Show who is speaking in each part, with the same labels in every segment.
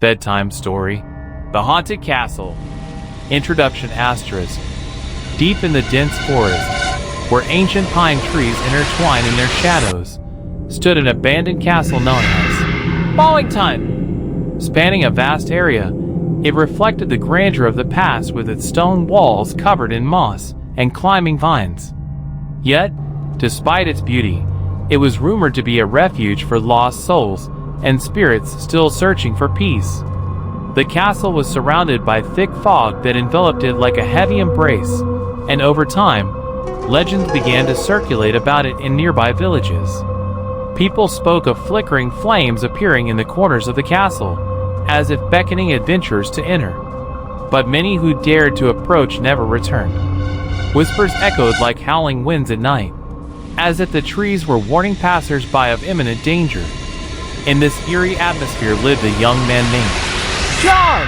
Speaker 1: Bedtime story. The Haunted Castle. Introduction Asterisk. Deep in the dense forest, where ancient pine trees intertwine in their shadows, stood an abandoned castle known as Falling Ton. Spanning a vast area, it reflected the grandeur of the past with its stone walls covered in moss and climbing vines. Yet, despite its beauty, it was rumored to be a refuge for lost souls and spirits still searching for peace. The castle was surrounded by thick fog that enveloped it like a heavy embrace, and over time, legends began to circulate about it in nearby villages. People spoke of flickering flames appearing in the corners of the castle, as if beckoning adventurers to enter. But many who dared to approach never returned. Whispers echoed like howling winds at night, as if the trees were warning passers-by of imminent danger. In this eerie atmosphere lived a young man named John!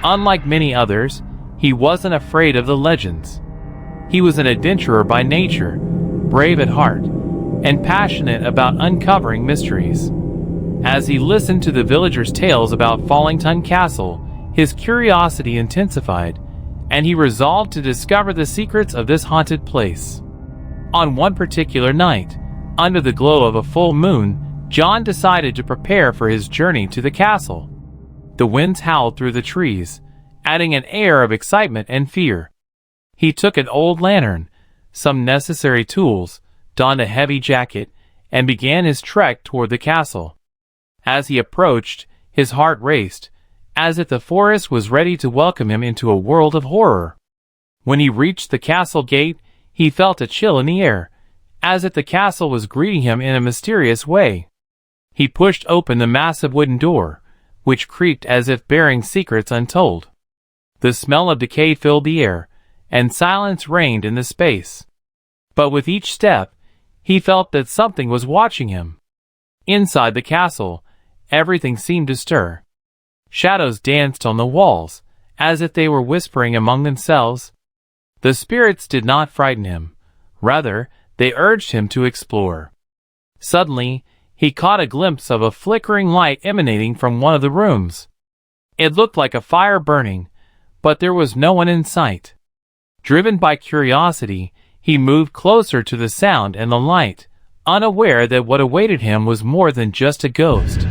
Speaker 1: Unlike many others, he wasn't afraid of the legends. He was an adventurer by nature, brave at heart, and passionate about uncovering mysteries. As he listened to the villagers' tales about Falling Ton Castle, his curiosity intensified, and he resolved to discover the secrets of this haunted place. On one particular night, under the glow of a full moon, John decided to prepare for his journey to the castle. The winds howled through the trees, adding an air of excitement and fear. He took an old lantern, some necessary tools, donned a heavy jacket, and began his trek toward the castle. As he approached, his heart raced, as if the forest was ready to welcome him into a world of horror. When he reached the castle gate, he felt a chill in the air, as if the castle was greeting him in a mysterious way. He pushed open the massive wooden door, which creaked as if bearing secrets untold. The smell of decay filled the air, and silence reigned in the space. But with each step, he felt that something was watching him. Inside the castle, everything seemed to stir. Shadows danced on the walls, as if they were whispering among themselves. The spirits did not frighten him. Rather, they urged him to explore. Suddenly, he caught a glimpse of a flickering light emanating from one of the rooms. It looked like a fire burning, but there was no one in sight. Driven by curiosity, he moved closer to the sound and the light, unaware that what awaited him was more than just a ghost.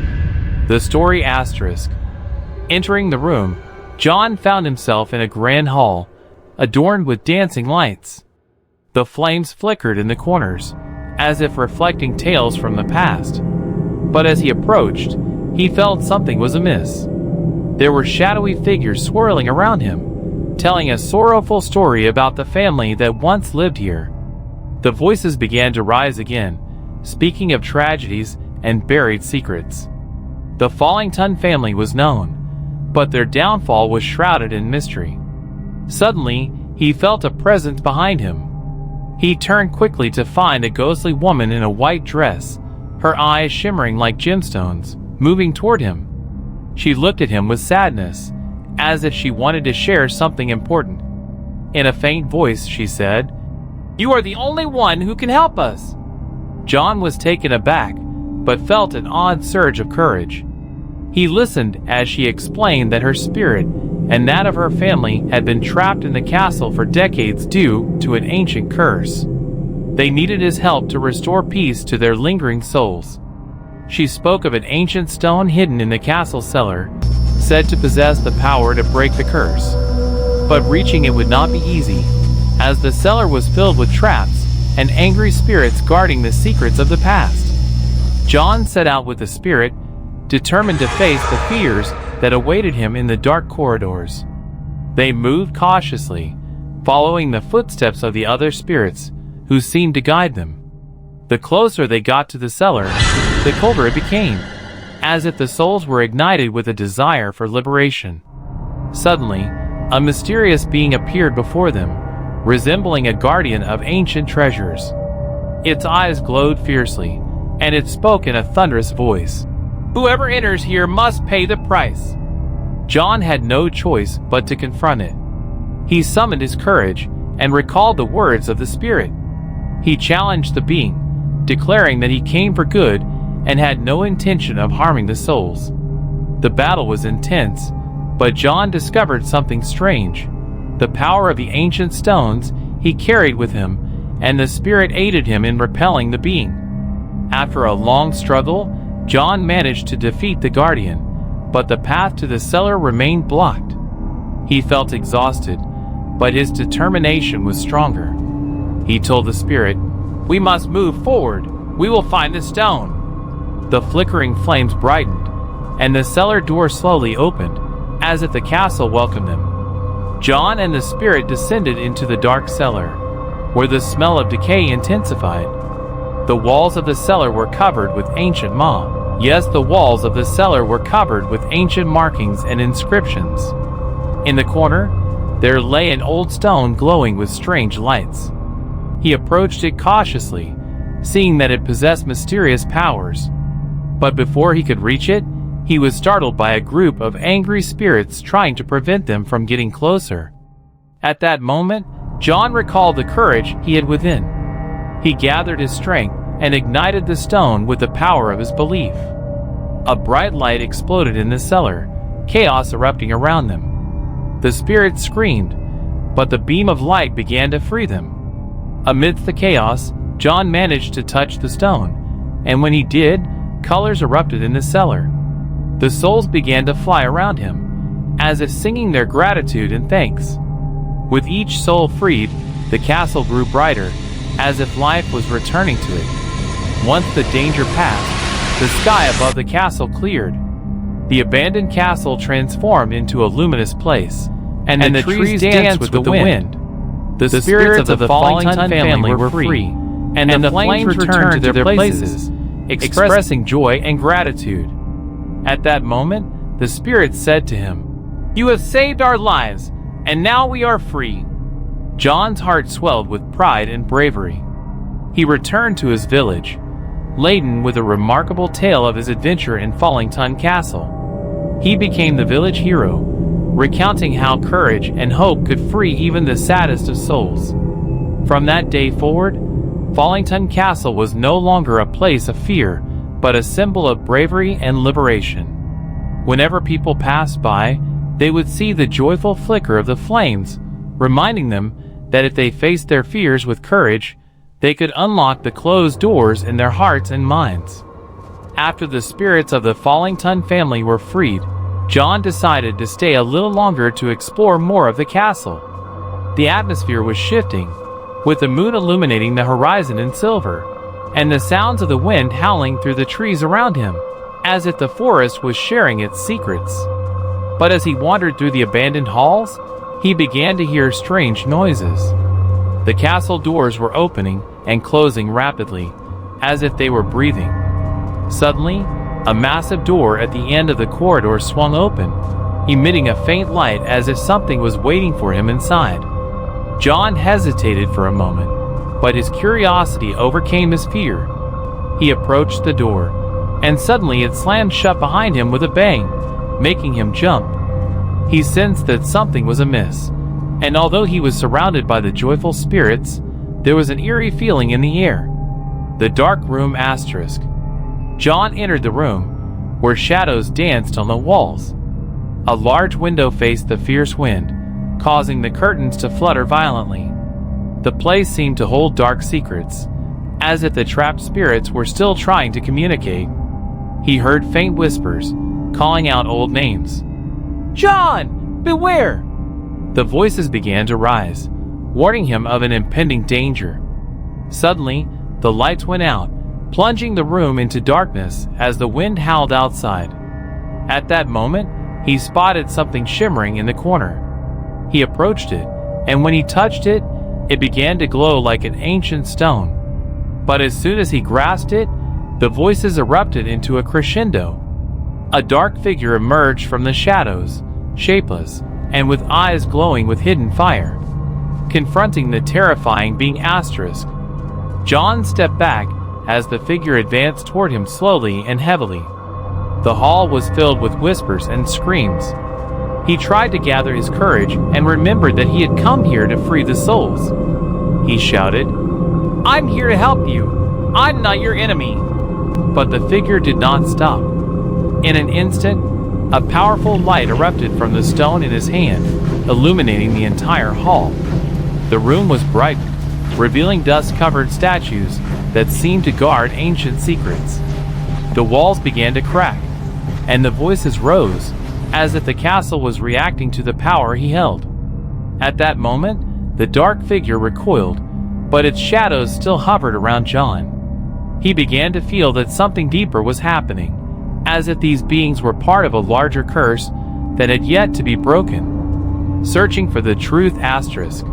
Speaker 1: The story asterisk. Entering the room, John found himself in a grand hall, adorned with dancing lights. The flames flickered in the corners, as if reflecting tales from the past. But as he approached, he felt something was amiss. There were shadowy figures swirling around him, telling a sorrowful story about the family that once lived here. The voices began to rise again, speaking of tragedies and buried secrets. The Falling Ton family was known, but their downfall was shrouded in mystery. Suddenly, he felt a presence behind him. He turned quickly to find a ghostly woman in a white dress, her eyes shimmering like gemstones, moving toward him. She looked at him with sadness, as if she wanted to share something important. In a faint voice, she said, "You are the only one who can help us." John was taken aback, but felt an odd surge of courage. He listened as she explained that her spirit and that of her family had been trapped in the castle for decades due to an ancient curse. They needed his help to restore peace to their lingering souls. She spoke of an ancient stone hidden in the castle cellar, said to possess the power to break the curse. But reaching it would not be easy, as the cellar was filled with traps and angry spirits guarding the secrets of the past. John set out with the spirit, determined to face the fears that awaited him in the dark corridors. They moved cautiously, following the footsteps of the other spirits, who seemed to guide them. The closer they got to the cellar, the colder it became, as if the souls were ignited with a desire for liberation. Suddenly, a mysterious being appeared before them, resembling a guardian of ancient treasures. Its eyes glowed fiercely, and it spoke in a thunderous voice. "Whoever enters here must pay the price." John had no choice but to confront it. He summoned his courage and recalled the words of the spirit. He challenged the being, declaring that he came for good and had no intention of harming the souls. The battle was intense, but John discovered something strange: the power of the ancient stones he carried with him, and the spirit aided him in repelling the being. After a long struggle, John managed to defeat the guardian, but the path to the cellar remained blocked. He felt exhausted, but his determination was stronger. He told the spirit, "We must move forward. We will find the stone." The flickering flames brightened, and the cellar door slowly opened, as if the castle welcomed them. John and the spirit descended into the dark cellar, where the smell of decay intensified. The walls of the cellar were covered with ancient moss. Yes, the walls of the cellar were covered with ancient markings and inscriptions. In the corner, there lay an old stone glowing with strange lights. He approached it cautiously, seeing that it possessed mysterious powers. But before he could reach it, he was startled by a group of angry spirits trying to prevent them from getting closer. At that moment, John recalled the courage he had within. He gathered his strength and ignited the stone with the power of his belief. A bright light exploded in the cellar, chaos erupting around them. The spirits screamed, but the beam of light began to free them. Amidst the chaos, John managed to touch the stone, and when he did, colors erupted in the cellar. The souls began to fly around him, as if singing their gratitude and thanks. With each soul freed, the castle grew brighter, as if life was returning to it. Once the danger passed, the sky above the castle cleared. The abandoned castle transformed into a luminous place, and the trees danced with the wind. The spirits of the Fallington family were free, and the flames returned to their places, expressing joy and gratitude. At that moment, the spirit said to him, "You have saved our lives, and now we are free." John's heart swelled with pride and bravery. He returned to his village, laden with a remarkable tale of his adventure in Fallington Castle. He became the village hero, recounting how courage and hope could free even the saddest of souls. From that day forward, Fallington Castle was no longer a place of fear, but a symbol of bravery and liberation. Whenever people passed by, they would see the joyful flicker of the flames, reminding them that if they faced their fears with courage, they could unlock the closed doors in their hearts and minds. After the spirits of the Fallington family were freed, John decided to stay a little longer to explore more of the castle. The atmosphere was shifting, with the moon illuminating the horizon in silver, and the sounds of the wind howling through the trees around him, as if the forest was sharing its secrets. But as he wandered through the abandoned halls, he began to hear strange noises. The castle doors were opening and closing rapidly, as if they were breathing. Suddenly, a massive door at the end of the corridor swung open, emitting a faint light as if something was waiting for him inside. John hesitated for a moment, but his curiosity overcame his fear. He approached the door, and suddenly it slammed shut behind him with a bang, making him jump. He sensed that something was amiss, and although he was surrounded by the joyful spirits, there was an eerie feeling in the air. The dark room asterisk. John entered the room, where shadows danced on the walls. A large window faced the fierce wind, causing the curtains to flutter violently. The place seemed to hold dark secrets, as if the trapped spirits were still trying to communicate. He heard faint whispers, calling out old names. "John, beware!" The voices began to rise, warning him of an impending danger. Suddenly, the lights went out, plunging the room into darkness as the wind howled outside. At that moment, he spotted something shimmering in the corner. He approached it, and when he touched it, it began to glow like an ancient stone. But as soon as he grasped it, the voices erupted into a crescendo. A dark figure emerged from the shadows, shapeless, and with eyes glowing with hidden fire. Confronting the terrifying being asterisk, John stepped back as the figure advanced toward him slowly and heavily. The hall was filled with whispers and screams. He tried to gather his courage and remembered that he had come here to free the souls. He shouted, "I'm here to help you. I'm not your enemy." But the figure did not stop. In an instant, A powerful light erupted from the stone in his hand, illuminating the entire hall. The room was bright, revealing dust-covered statues that seemed to guard ancient secrets. The walls began to crack, and the voices rose, as if the castle was reacting to the power he held. At that moment, the dark figure recoiled, but its shadows still hovered around John. He began to feel that something deeper was happening, as if these beings were part of a larger curse that had yet to be broken. Searching for the truth asterisk.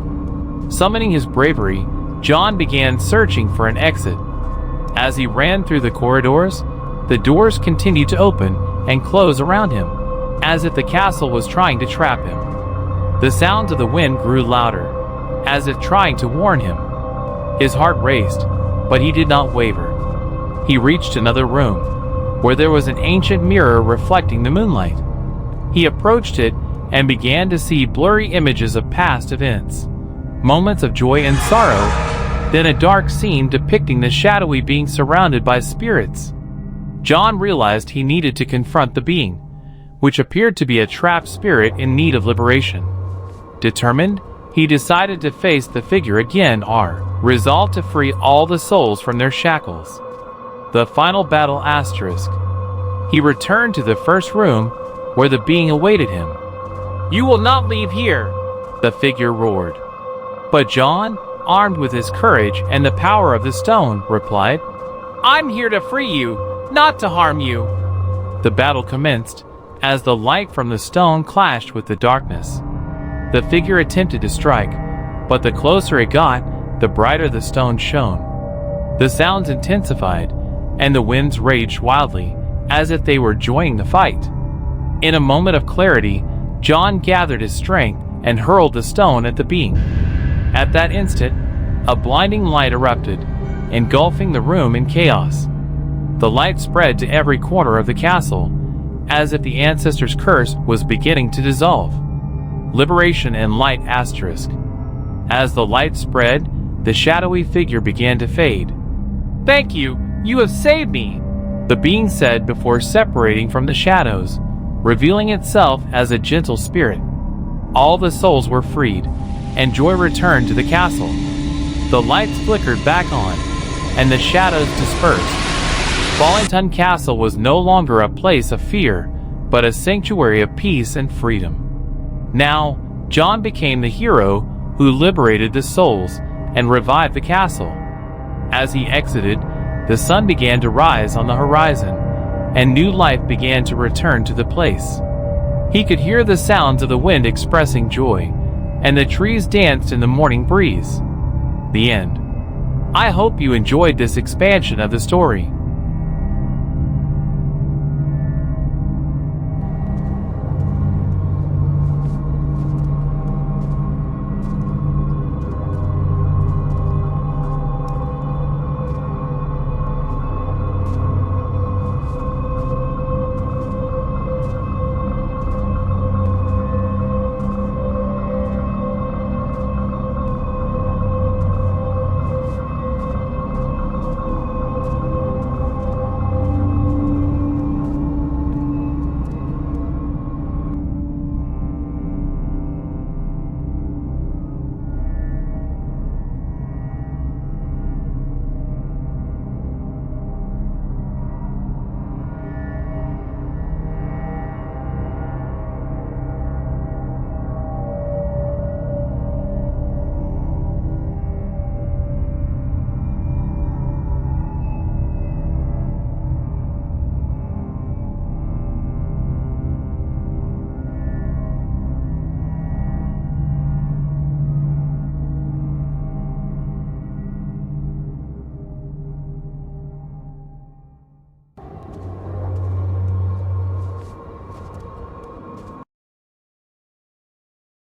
Speaker 1: Summoning his bravery, John began searching for an exit. As he ran through the corridors, the doors continued to open and close around him, as if the castle was trying to trap him. The sounds of the wind grew louder, as if trying to warn him. His heart raced, but he did not waver. He reached another room, where there was an ancient mirror reflecting the moonlight. He approached it and began to see blurry images of past events, moments of joy and sorrow, then a dark scene depicting the shadowy being surrounded by spirits. John realized he needed to confront the being, which appeared to be a trapped spirit in need of liberation. Determined, he decided to face the figure again, resolved to free all the souls from their shackles. The final battle asterisk. He returned to the first room, where the being awaited him. "You will not leave here," the figure roared. But John, armed with his courage and the power of the stone, replied, "I'm here to free you, not to harm you." The battle commenced, as the light from the stone clashed with the darkness. The figure attempted to strike, but the closer it got, the brighter the stone shone. The sounds intensified, and the winds raged wildly, as if they were joining the fight. In a moment of clarity, John gathered his strength and hurled the stone at the being. At that instant, a blinding light erupted, engulfing the room in chaos. The light spread to every corner of the castle, as if the ancestors' curse was beginning to dissolve. Liberation and light asterisk. As the light spread, the shadowy figure began to fade. "Thank you, you have saved me," the being said before separating from the shadows, revealing itself as a gentle spirit. All the souls were freed, and joy returned to the castle. The lights flickered back on, and the shadows dispersed. Fallington Castle was no longer a place of fear, but a sanctuary of peace and freedom. Now, John became the hero who liberated the souls and revived the castle. As he exited, the sun began to rise on the horizon, and new life began to return to the place. He could hear the sounds of the wind expressing joy, and the trees danced in the morning breeze. The end. I hope you enjoyed this expansion of the story.